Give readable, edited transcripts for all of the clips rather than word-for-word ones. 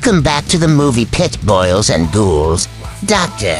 Welcome back to the movie Pit Boils and Ghouls. Dr.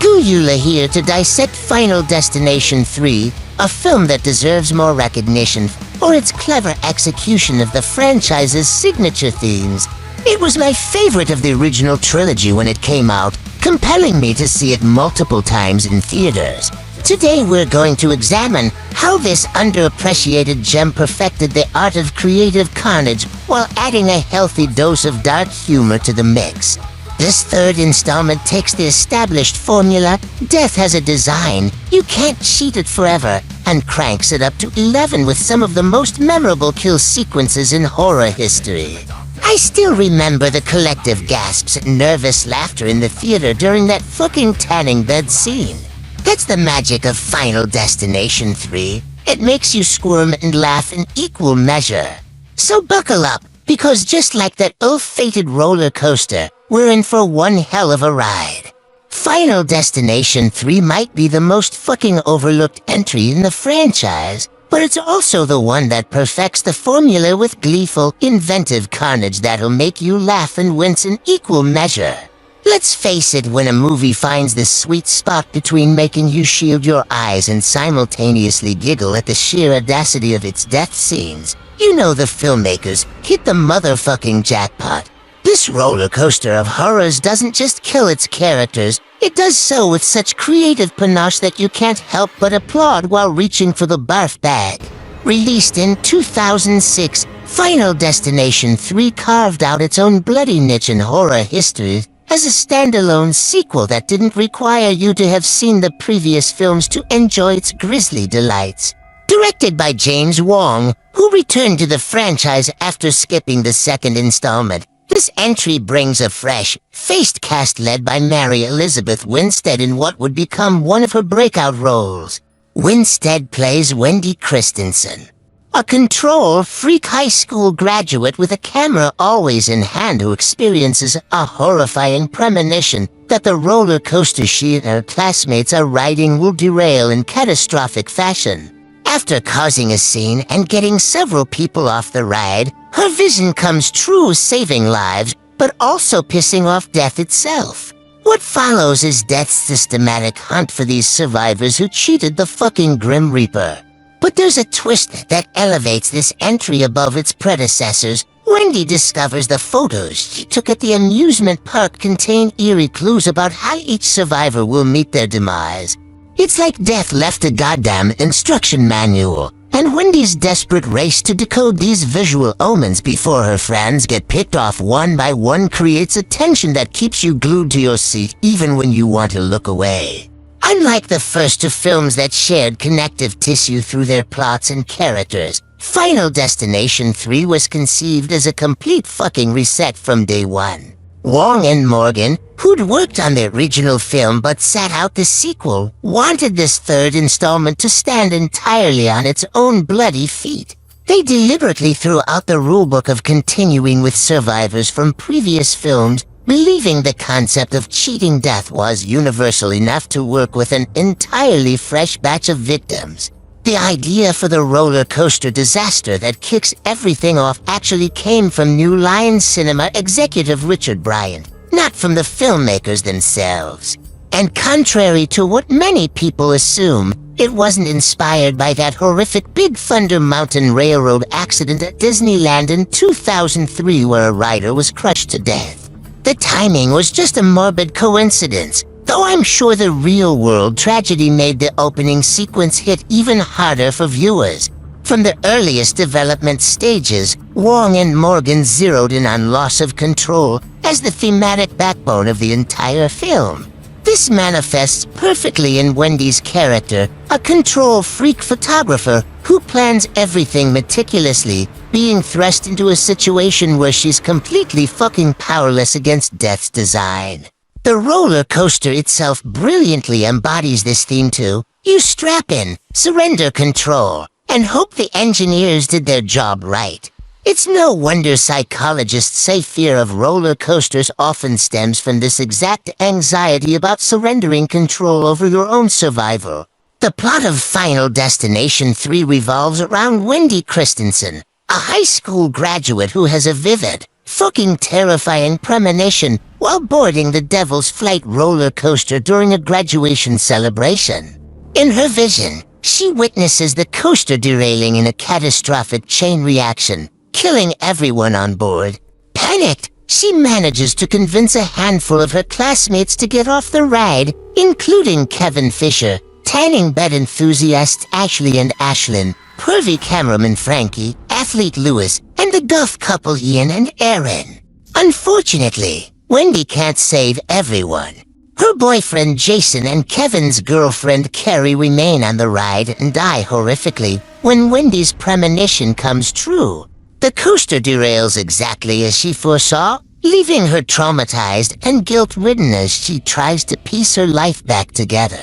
Guyula here to dissect Final Destination 3, a film that deserves more recognition for its clever execution of the franchise's signature themes. It was my favorite of the original trilogy when it came out, compelling me to see it multiple times in theaters. Today we're going to examine how this underappreciated gem perfected the art of creative carnage while adding a healthy dose of dark humor to the mix. This third installment takes the established formula, death has a design, you can't cheat it forever, and cranks it up to 11 with some of the most memorable kill sequences in horror history. I still remember the collective gasps and nervous laughter in the theater during that fucking tanning bed scene. That's the magic of Final Destination 3. It makes you squirm and laugh in equal measure. So buckle up, because just like that ill-fated roller coaster, we're in for one hell of a ride. Final Destination 3 might be the most fucking overlooked entry in the franchise, but it's also the one that perfects the formula with gleeful, inventive carnage that'll make you laugh and wince in equal measure. Let's face it, when a movie finds the sweet spot between making you shield your eyes and simultaneously giggle at the sheer audacity of its death scenes, you know the filmmakers hit the motherfucking jackpot. This roller coaster of horrors doesn't just kill its characters, it does so with such creative panache that you can't help but applaud while reaching for the barf bag. Released in 2006, Final Destination 3 carved out its own bloody niche in horror history as a standalone sequel that didn't require you to have seen the previous films to enjoy its grisly delights. Directed by James Wong, who returned to the franchise after skipping the second installment, this entry brings a fresh-faced cast led by Mary Elizabeth Winstead in what would become one of her breakout roles. Winstead plays Wendy Christensen, a control-freak high school graduate with a camera always in hand who experiences a horrifying premonition that the roller coaster she and her classmates are riding will derail in catastrophic fashion. After causing a scene and getting several people off the ride, her vision comes true, saving lives, but also pissing off death itself. What follows is death's systematic hunt for these survivors who cheated the fucking Grim Reaper. But there's a twist that elevates this entry above its predecessors. Wendy discovers the photos she took at the amusement park contain eerie clues about how each survivor will meet their demise. It's like death left a goddamn instruction manual, and Wendy's desperate race to decode these visual omens before her friends get picked off one by one creates a tension that keeps you glued to your seat even when you want to look away. Unlike the first two films that shared connective tissue through their plots and characters, Final Destination 3 was conceived as a complete fucking reset from day one. Wong and Morgan, who'd worked on the original film but sat out the sequel, wanted this third installment to stand entirely on its own bloody feet. They deliberately threw out the rulebook of continuing with survivors from previous films, believing the concept of cheating death was universal enough to work with an entirely fresh batch of victims. The idea for the roller coaster disaster that kicks everything off actually came from New Line Cinema executive Richard Bryant, not from the filmmakers themselves. And contrary to what many people assume, it wasn't inspired by that horrific Big Thunder Mountain Railroad accident at Disneyland in 2003 where a rider was crushed to death. The timing was just a morbid coincidence, though I'm sure the real-world tragedy made the opening sequence hit even harder for viewers. From the earliest development stages, Wong and Morgan zeroed in on loss of control as the thematic backbone of the entire film. This manifests perfectly in Wendy's character, a control-freak photographer who plans everything meticulously, being thrust into a situation where she's completely fucking powerless against death's design. The roller coaster itself brilliantly embodies this theme too. You strap in, surrender control, and hope the engineers did their job right. It's no wonder psychologists say fear of roller coasters often stems from this exact anxiety about surrendering control over your own survival. The plot of Final Destination 3 revolves around Wendy Christensen, a high school graduate who has a vivid, fucking terrifying premonition while boarding the Devil's Flight roller coaster during a graduation celebration. In her vision, she witnesses the coaster derailing in a catastrophic chain reaction, killing everyone on board. Panicked, she manages to convince a handful of her classmates to get off the ride, including Kevin Fisher, tanning bed enthusiasts Ashley and Ashlyn, pervy cameraman Frankie, athlete Lewis, and the goth couple Ian and Aaron. Unfortunately, Wendy can't save everyone. Her boyfriend Jason and Kevin's girlfriend Carrie remain on the ride and die horrifically when Wendy's premonition comes true. The coaster derails exactly as she foresaw, leaving her traumatized and guilt-ridden as she tries to piece her life back together.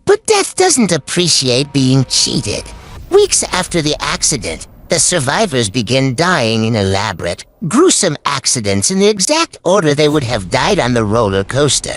But death doesn't appreciate being cheated. Weeks after the accident, the survivors begin dying in elaborate, gruesome accidents in the exact order they would have died on the roller coaster.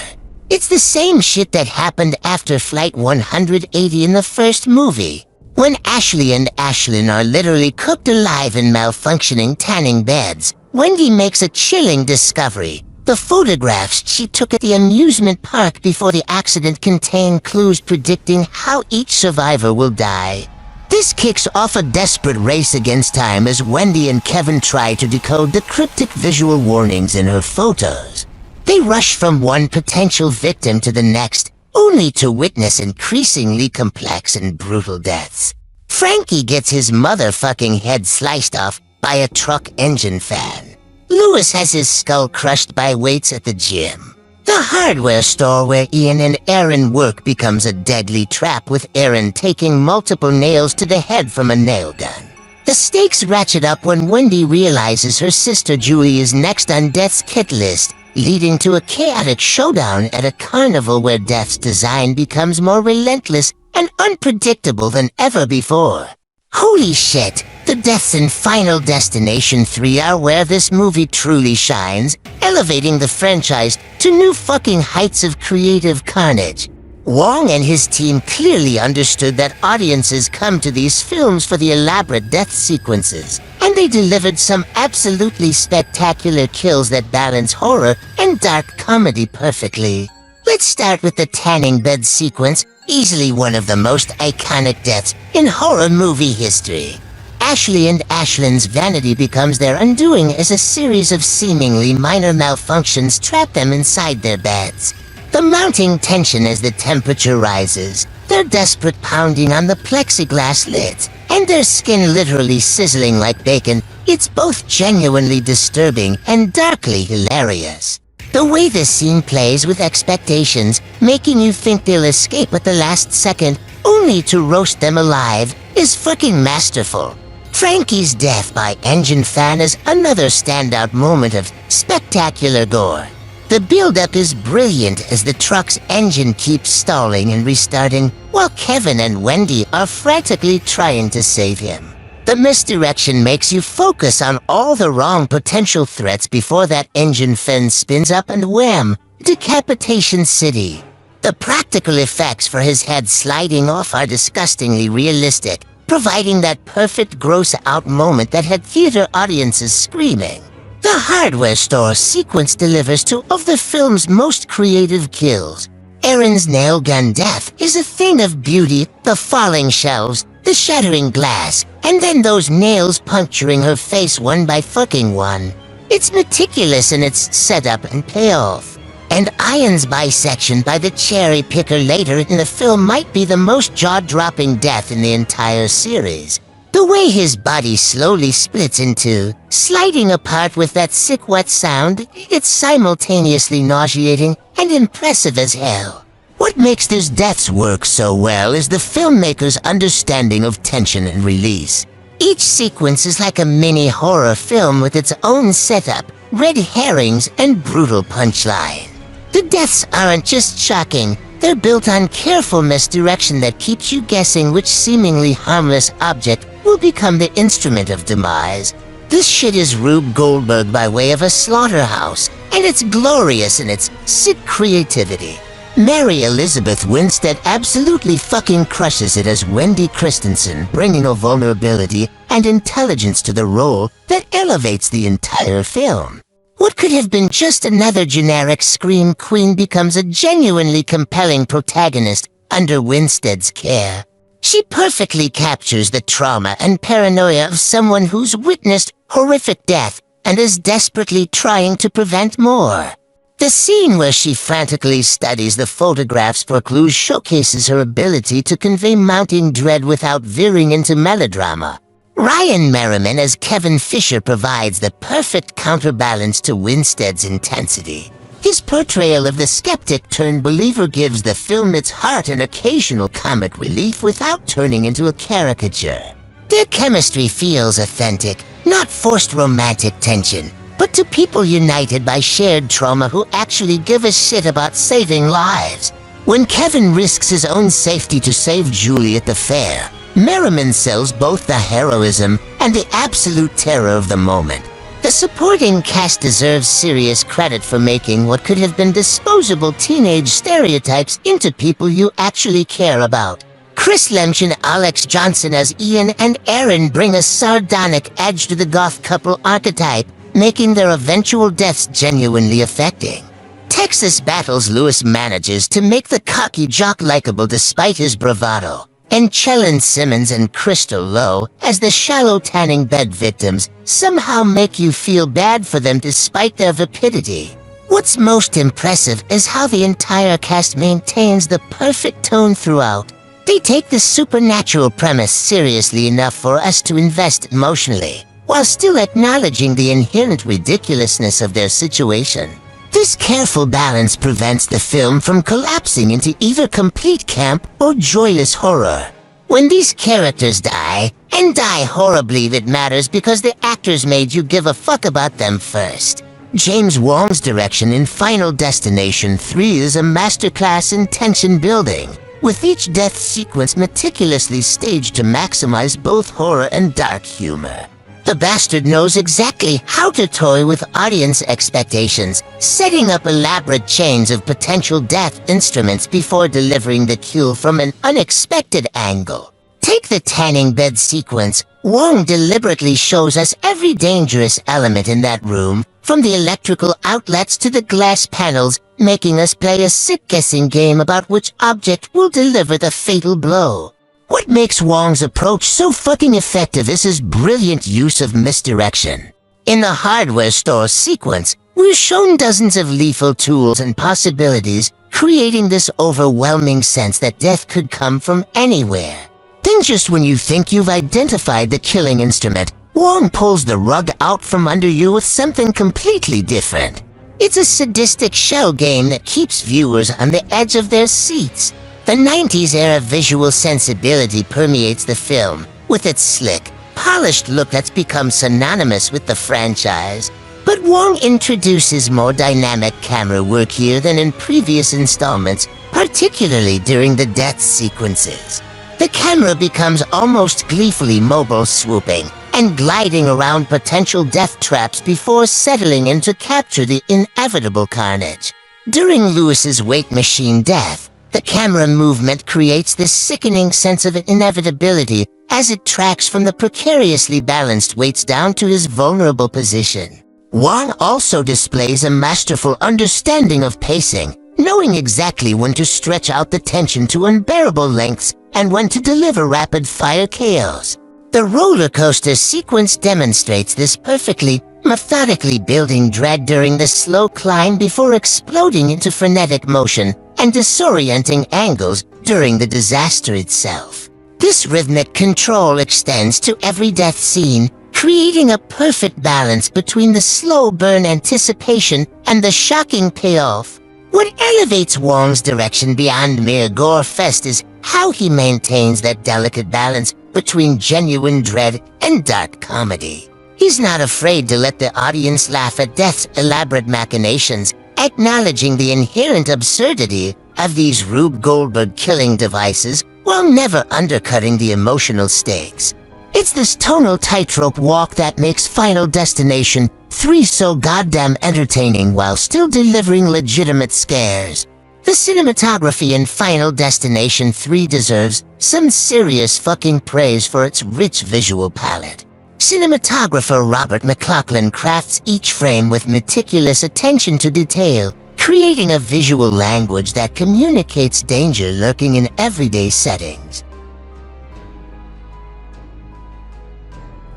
It's the same shit that happened after Flight 180 in the first movie, when Ashley and Ashlyn are literally cooked alive in malfunctioning tanning beds. Wendy makes a chilling discovery. The photographs she took at the amusement park before the accident contain clues predicting how each survivor will die. This kicks off a desperate race against time as Wendy and Kevin try to decode the cryptic visual warnings in her photos. They rush from one potential victim to the next, only to witness increasingly complex and brutal deaths. Frankie gets his motherfucking head sliced off by a truck engine fan. Lewis has his skull crushed by weights at the gym. The hardware store where Ian and Aaron work becomes a deadly trap, with Aaron taking multiple nails to the head from a nail gun. The stakes ratchet up when Wendy realizes her sister Julie is next on Death's hit list, leading to a chaotic showdown at a carnival where Death's design becomes more relentless and unpredictable than ever before. Holy shit, the deaths in Final Destination 3 are where this movie truly shines, elevating the franchise to new fucking heights of creative carnage. Wong and his team clearly understood that audiences come to these films for the elaborate death sequences, and they delivered some absolutely spectacular kills that balance horror and dark comedy perfectly. Let's start with the tanning bed sequence, easily one of the most iconic deaths in horror movie history. Ashley and Ashlyn's vanity becomes their undoing as a series of seemingly minor malfunctions trap them inside their beds. The mounting tension as the temperature rises, their desperate pounding on the plexiglass lids, and their skin literally sizzling like bacon, it's both genuinely disturbing and darkly hilarious. The way this scene plays with expectations, making you think they'll escape at the last second, only to roast them alive, is fucking masterful. Frankie's death by engine fan is another standout moment of spectacular gore. The build-up is brilliant as the truck's engine keeps stalling and restarting, while Kevin and Wendy are frantically trying to save him. The misdirection makes you focus on all the wrong potential threats before that engine fin spins up and wham! Decapitation City. The practical effects for his head sliding off are disgustingly realistic, providing that perfect gross-out moment that had theater audiences screaming. The hardware store sequence delivers two of the film's most creative kills. Aaron's nail gun death is a thing of beauty, the falling shelves, the shattering glass, and then those nails puncturing her face one by fucking one. It's meticulous in its setup and payoff. And Ian's bisection by the cherry picker later in the film might be the most jaw-dropping death in the entire series. The way his body slowly splits in two, sliding apart with that sick wet sound, it's simultaneously nauseating and impressive as hell. What makes these deaths work so well is the filmmaker's understanding of tension and release. Each sequence is like a mini horror film with its own setup, red herrings, and brutal punchline. The deaths aren't just shocking, they're built on careful misdirection that keeps you guessing which seemingly harmless object will become the instrument of demise. This shit is Rube Goldberg by way of a slaughterhouse, and it's glorious in its sick creativity. Mary Elizabeth Winstead absolutely fucking crushes it as Wendy Christensen, bringing a vulnerability and intelligence to the role that elevates the entire film. What could have been just another generic scream queen becomes a genuinely compelling protagonist under Winstead's care. She perfectly captures the trauma and paranoia of someone who's witnessed horrific death and is desperately trying to prevent more. The scene where she frantically studies the photographs for clues showcases her ability to convey mounting dread without veering into melodrama. Ryan Merriman as Kevin Fisher provides the perfect counterbalance to Winstead's intensity. His portrayal of the skeptic-turned-believer gives the film its heart and occasional comic relief without turning into a caricature. Their chemistry feels authentic, not forced romantic tension, but to people united by shared trauma who actually give a shit about saving lives. When Kevin risks his own safety to save Julie at the fair, Merriman sells both the heroism and the absolute terror of the moment. The supporting cast deserves serious credit for making what could have been disposable teenage stereotypes into people you actually care about. Chris Lemch and Alex Johnson as Ian and Aaron bring a sardonic edge to the goth couple archetype, making their eventual deaths genuinely affecting. Texas Battles Lewis manages to make the cocky jock likable despite his bravado, and Chellen Simmons and Crystal Lowe, as the shallow tanning bed victims, somehow make you feel bad for them despite their vapidity. What's most impressive is how the entire cast maintains the perfect tone throughout. They take the supernatural premise seriously enough for us to invest emotionally, while still acknowledging the inherent ridiculousness of their situation. This careful balance prevents the film from collapsing into either complete camp or joyless horror. When these characters die, and die horribly, that matters because the actors made you give a fuck about them first. James Wong's direction in Final Destination 3 is a masterclass in tension building, with each death sequence meticulously staged to maximize both horror and dark humor. The bastard knows exactly how to toy with audience expectations, setting up elaborate chains of potential death instruments before delivering the cue from an unexpected angle. Take the tanning bed sequence. Wong deliberately shows us every dangerous element in that room, from the electrical outlets to the glass panels, making us play a sick guessing game about which object will deliver the fatal blow. What makes Wong's approach so fucking effective is his brilliant use of misdirection. In the hardware store sequence, we're shown dozens of lethal tools and possibilities, creating this overwhelming sense that death could come from anywhere. Then just when you think you've identified the killing instrument, Wong pulls the rug out from under you with something completely different. It's a sadistic shell game that keeps viewers on the edge of their seats. The 90s-era visual sensibility permeates the film, with its slick, polished look that's become synonymous with the franchise. But Wong introduces more dynamic camera work here than in previous installments, particularly during the death sequences. The camera becomes almost gleefully mobile, swooping and gliding around potential death traps before settling in to capture the inevitable carnage. During Lewis's weight machine death, the camera movement creates this sickening sense of inevitability as it tracks from the precariously balanced weights down to his vulnerable position. Wong also displays a masterful understanding of pacing, knowing exactly when to stretch out the tension to unbearable lengths and when to deliver rapid-fire chaos. The roller coaster sequence demonstrates this perfectly, methodically building dread during the slow climb before exploding into frenetic motion and disorienting angles during the disaster itself. This rhythmic control extends to every death scene, creating a perfect balance between the slow burn anticipation and the shocking payoff. What elevates Wong's direction beyond mere gore fest is how he maintains that delicate balance between genuine dread and dark comedy. He's not afraid to let the audience laugh at death's elaborate machinations, acknowledging the inherent absurdity of these Rube Goldberg killing devices while never undercutting the emotional stakes. It's this tonal tightrope walk that makes Final Destination 3 so goddamn entertaining while still delivering legitimate scares. The cinematography in Final Destination 3 deserves some serious fucking praise for its rich visual palette. Cinematographer Robert McLaughlin crafts each frame with meticulous attention to detail, creating a visual language that communicates danger lurking in everyday settings.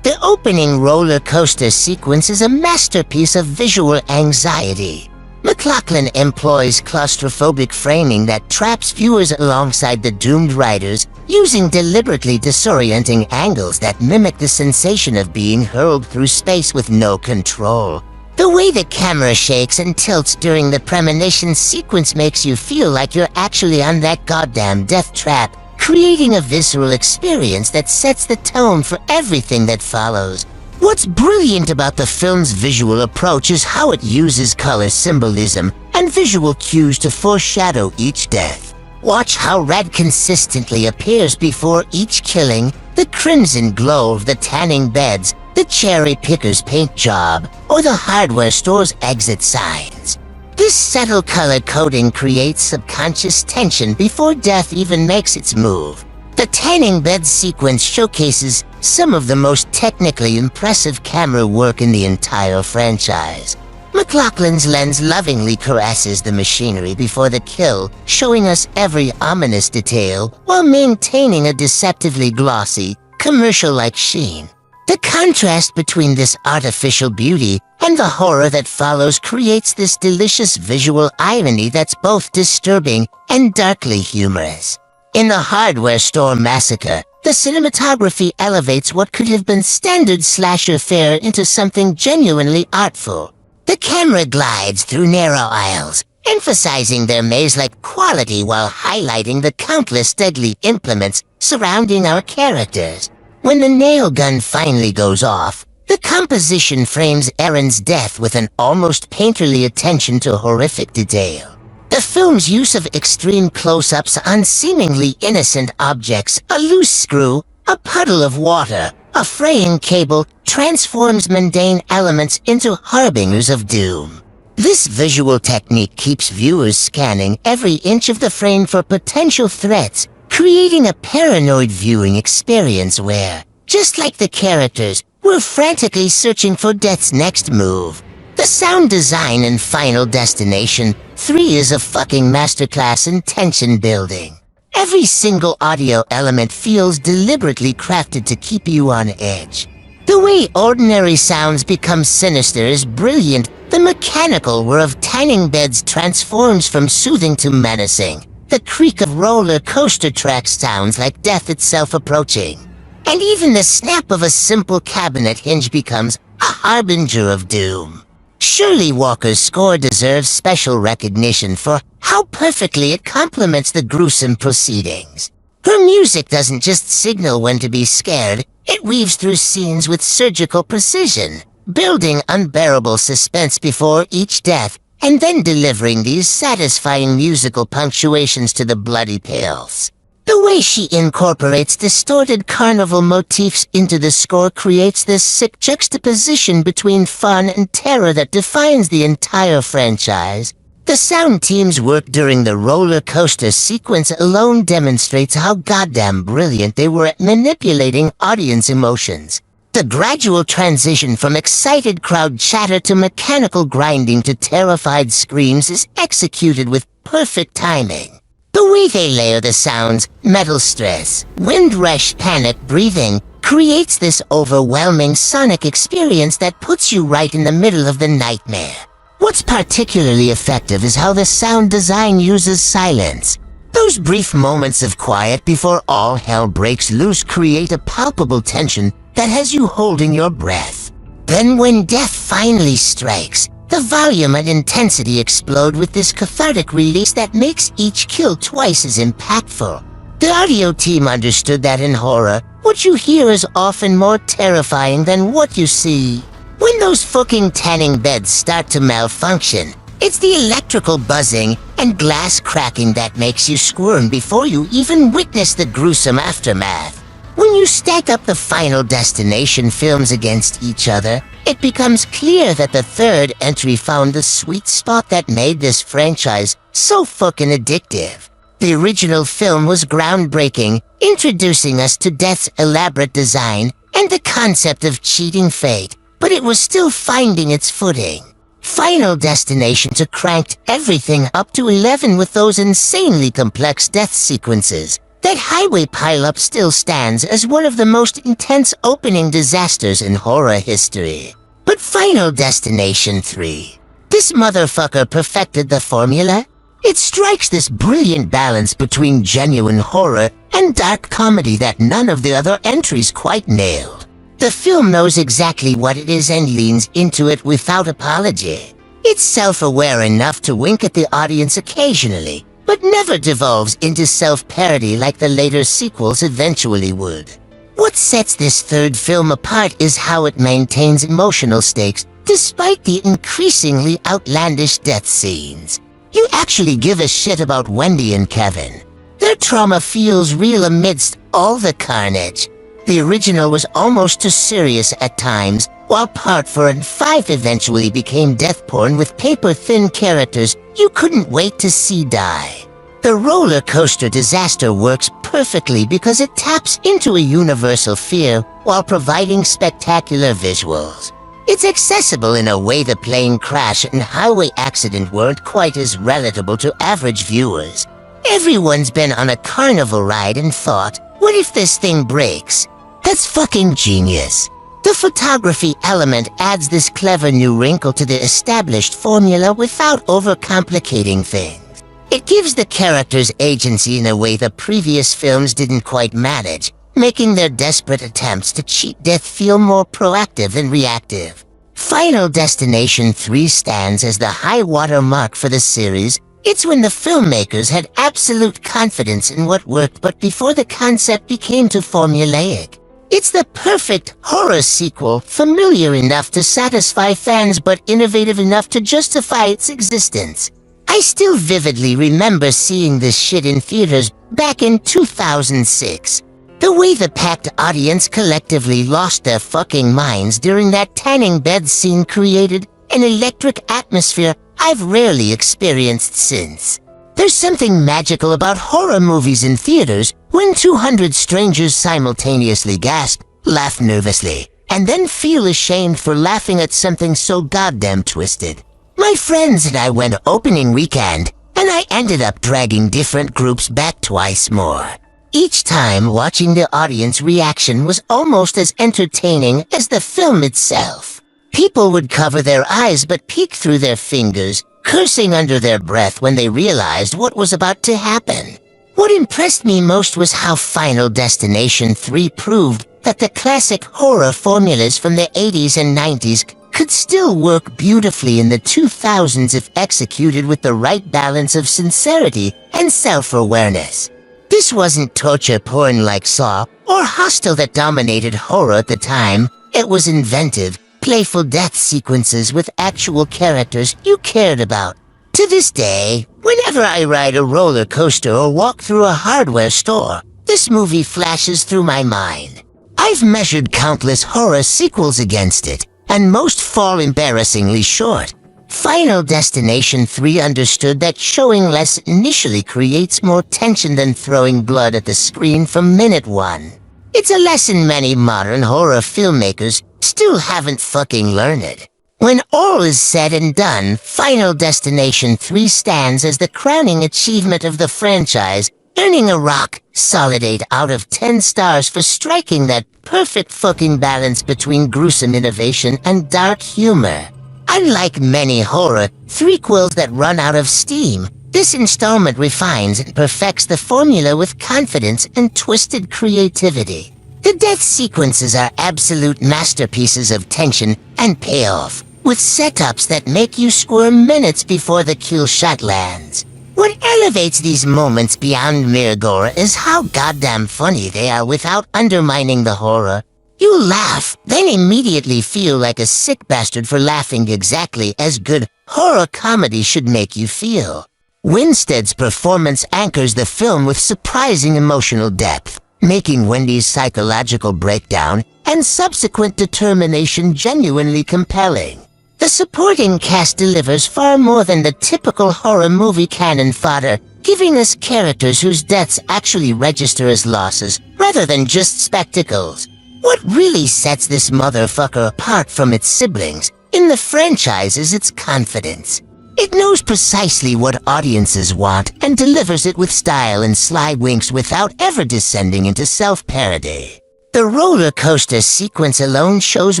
The opening roller coaster sequence is a masterpiece of visual anxiety. McLaughlin employs claustrophobic framing that traps viewers alongside the doomed riders, using deliberately disorienting angles that mimic the sensation of being hurled through space with no control. The way the camera shakes and tilts during the premonition sequence makes you feel like you're actually on that goddamn death trap, creating a visceral experience that sets the tone for everything that follows. What's brilliant about the film's visual approach is how it uses color symbolism and visual cues to foreshadow each death. Watch how red consistently appears before each killing, the crimson glow of the tanning beds, the cherry picker's paint job, or the hardware store's exit signs. This subtle color coding creates subconscious tension before death even makes its move. The tanning bed sequence showcases some of the most technically impressive camera work in the entire franchise. McLaughlin's lens lovingly caresses the machinery before the kill, showing us every ominous detail while maintaining a deceptively glossy, commercial-like sheen. The contrast between this artificial beauty and the horror that follows creates this delicious visual irony that's both disturbing and darkly humorous. In the hardware store massacre, the cinematography elevates what could have been standard slasher fare into something genuinely artful. The camera glides through narrow aisles, emphasizing their maze-like quality while highlighting the countless deadly implements surrounding our characters. When the nail gun finally goes off, the composition frames Erin's death with an almost painterly attention to horrific detail. The film's use of extreme close-ups on seemingly innocent objects, a loose screw, a puddle of water, a fraying cable, transforms mundane elements into harbingers of doom. This visual technique keeps viewers scanning every inch of the frame for potential threats, creating a paranoid viewing experience where, just like the characters, we're frantically searching for death's next move. The sound design in Final Destination 3 is a fucking masterclass in tension building. Every single audio element feels deliberately crafted to keep you on edge. The way ordinary sounds become sinister is brilliant. The mechanical whir of tanning beds transforms from soothing to menacing. The creak of roller coaster tracks sounds like death itself approaching. And even the snap of a simple cabinet hinge becomes a harbinger of doom. Shirley Walker's score deserves special recognition for how perfectly it complements the gruesome proceedings. Her music doesn't just signal when to be scared, it weaves through scenes with surgical precision, building unbearable suspense before each death, and then delivering these satisfying musical punctuations to the bloody pills. The way she incorporates distorted carnival motifs into the score creates this sick juxtaposition between fun and terror that defines the entire franchise. The sound team's work during the roller coaster sequence alone demonstrates how goddamn brilliant they were at manipulating audience emotions. The gradual transition from excited crowd chatter to mechanical grinding to terrified screams is executed with perfect timing. The way they layer the sounds, metal stress, wind rush, panic breathing, creates this overwhelming sonic experience that puts you right in the middle of the nightmare. What's particularly effective is how the sound design uses silence. Those brief moments of quiet before all hell breaks loose create a palpable tension that has you holding your breath. Then when death finally strikes, the volume and intensity explode with this cathartic release that makes each kill twice as impactful. The audio team understood that in horror, what you hear is often more terrifying than what you see. When those fucking tanning beds start to malfunction, it's the electrical buzzing and glass cracking that makes you squirm before you even witness the gruesome aftermath. When you stack up the Final Destination films against each other, it becomes clear that the third entry found the sweet spot that made this franchise so fucking addictive. The original film was groundbreaking, introducing us to death's elaborate design and the concept of cheating fate, but it was still finding its footing. Final Destination 2 cranked everything up to 11 with those insanely complex death sequences. That highway pileup still stands as one of the most intense opening disasters in horror history. But Final Destination 3, this motherfucker perfected the formula. It strikes this brilliant balance between genuine horror and dark comedy that none of the other entries quite nailed. The film knows exactly what it is and leans into it without apology. It's self-aware enough to wink at the audience occasionally, but never devolves into self-parody like the later sequels eventually would. What sets this third film apart is how it maintains emotional stakes despite the increasingly outlandish death scenes. You actually give a shit about Wendy and Kevin. Their trauma feels real amidst all the carnage. The original was almost too serious at times, while Part 4 and 5 eventually became death porn with paper-thin characters you couldn't wait to see die. The roller coaster disaster works perfectly because it taps into a universal fear while providing spectacular visuals. It's accessible in a way the plane crash and highway accident weren't quite as relatable to average viewers. Everyone's been on a carnival ride and thought, what if this thing breaks? That's fucking genius. The photography element adds this clever new wrinkle to the established formula without overcomplicating things. It gives the characters agency in a way the previous films didn't quite manage, making their desperate attempts to cheat death feel more proactive than reactive. Final Destination 3 stands as the high-water mark for the series. It's when the filmmakers had absolute confidence in what worked but before the concept became too formulaic. It's the perfect horror sequel, familiar enough to satisfy fans but innovative enough to justify its existence. I still vividly remember seeing this shit in theaters back in 2006. The way the packed audience collectively lost their fucking minds during that tanning bed scene created an electric atmosphere I've rarely experienced since. There's something magical about horror movies in theaters when 200 strangers simultaneously gasp, laugh nervously, and then feel ashamed for laughing at something so goddamn twisted. My friends and I went opening weekend, and I ended up dragging different groups back twice more. Each time, watching the audience reaction was almost as entertaining as the film itself. People would cover their eyes but peek through their fingers, cursing under their breath when they realized what was about to happen. What impressed me most was how Final Destination 3 proved that the classic horror formulas from the 80s and 90s could still work beautifully in the 2000s if executed with the right balance of sincerity and self-awareness. This wasn't torture porn like Saw or Hostel that dominated horror at the time. It was inventive, playful death sequences with actual characters you cared about. To this day, whenever I ride a roller coaster or walk through a hardware store, this movie flashes through my mind. I've measured countless horror sequels against it, and most fall embarrassingly short. Final Destination 3 understood that showing less initially creates more tension than throwing blood at the screen from minute one. It's a lesson many modern horror filmmakers still haven't fucking learned. When all is said and done, Final Destination 3 stands as the crowning achievement of the franchise, earning a rock-solid 8 out of 10 stars for striking that perfect fucking balance between gruesome innovation and dark humor. Unlike many horror threequels that run out of steam, this installment refines and perfects the formula with confidence and twisted creativity. The death sequences are absolute masterpieces of tension and payoff, with setups that make you squirm minutes before the kill shot lands. What elevates these moments beyond mere gore is how goddamn funny they are without undermining the horror. You laugh, then immediately feel like a sick bastard for laughing exactly as good horror comedy should make you feel. Winstead's performance anchors the film with surprising emotional depth, making Wendy's psychological breakdown and subsequent determination genuinely compelling. The supporting cast delivers far more than the typical horror movie cannon fodder, giving us characters whose deaths actually register as losses rather than just spectacles. What really sets this motherfucker apart from its siblings in the franchise is its confidence. It knows precisely what audiences want and delivers it with style and sly winks without ever descending into self-parody. The roller coaster sequence alone shows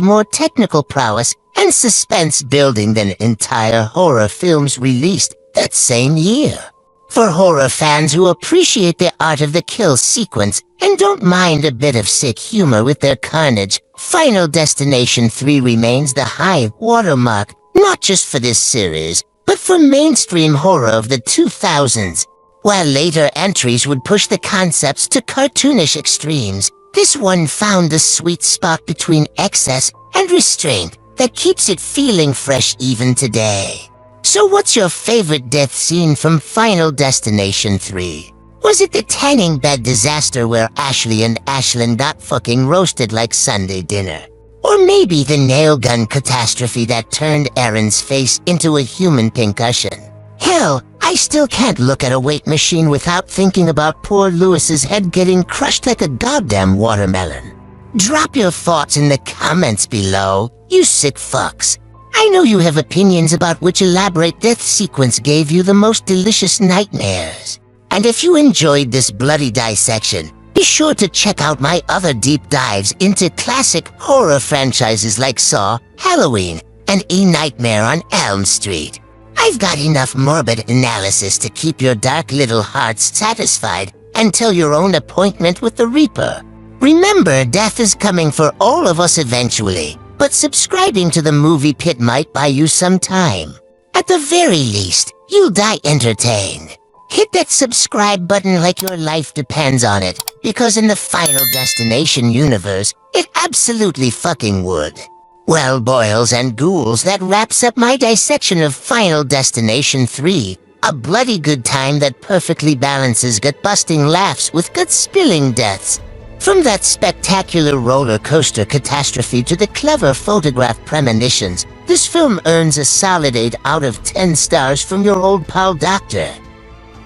more technical prowess and suspense building than entire horror films released that same year. For horror fans who appreciate the art of the kill sequence and don't mind a bit of sick humor with their carnage, Final Destination 3 remains the high watermark not just for this series, but for mainstream horror of the 2000s. While later entries would push the concepts to cartoonish extremes, this one found the sweet spot between excess and restraint that keeps it feeling fresh even today. So what's your favorite death scene from Final Destination 3? Was it the tanning bed disaster where Ashley and Ashlyn got fucking roasted like Sunday dinner? Or maybe the nail gun catastrophe that turned Aaron's face into a human concussion? Hell, I still can't look at a weight machine without thinking about poor Lewis's head getting crushed like a goddamn watermelon. Drop your thoughts in the comments below, you sick fucks. I know you have opinions about which elaborate death sequence gave you the most delicious nightmares. And if you enjoyed this bloody dissection, be sure to check out my other deep dives into classic horror franchises like Saw, Halloween, and A Nightmare on Elm Street. I've got enough morbid analysis to keep your dark little hearts satisfied until your own appointment with the Reaper. Remember, death is coming for all of us eventually, but subscribing to the Movie Pit might buy you some time. At the very least, you'll die entertained. Hit that subscribe button like your life depends on it, because in the Final Destination universe, it absolutely fucking would. Well, boils and ghouls, that wraps up my dissection of Final Destination 3, a bloody good time that perfectly balances gut-busting laughs with gut-spilling deaths. From that spectacular roller coaster catastrophe to the clever photograph premonitions, this film earns a solid 8 out of 10 stars from your old pal Doctor.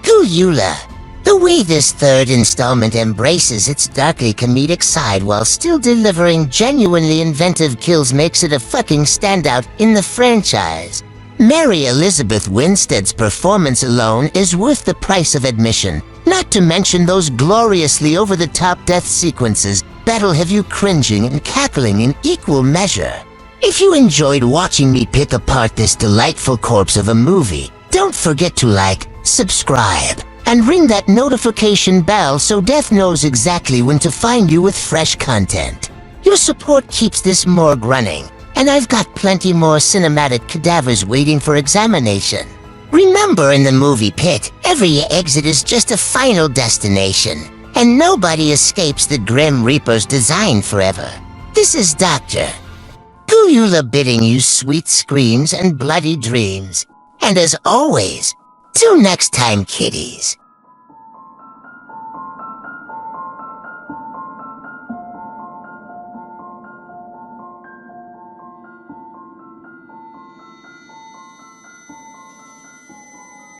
Ghoulula. The way this third installment embraces its darkly comedic side while still delivering genuinely inventive kills makes it a fucking standout in the franchise. Mary Elizabeth Winstead's performance alone is worth the price of admission, not to mention those gloriously over-the-top death sequences that'll have you cringing and cackling in equal measure. If you enjoyed watching me pick apart this delightful corpse of a movie, don't forget to like, subscribe, and ring that notification bell so Death knows exactly when to find you with fresh content. Your support keeps this morgue running, and I've got plenty more cinematic cadavers waiting for examination. Remember, in the Movie Pit, every exit is just a final destination, and nobody escapes the Grim Reaper's design forever. This is Dr. Ghoulula bidding you sweet screams and bloody dreams. And as always, till next time, kiddies.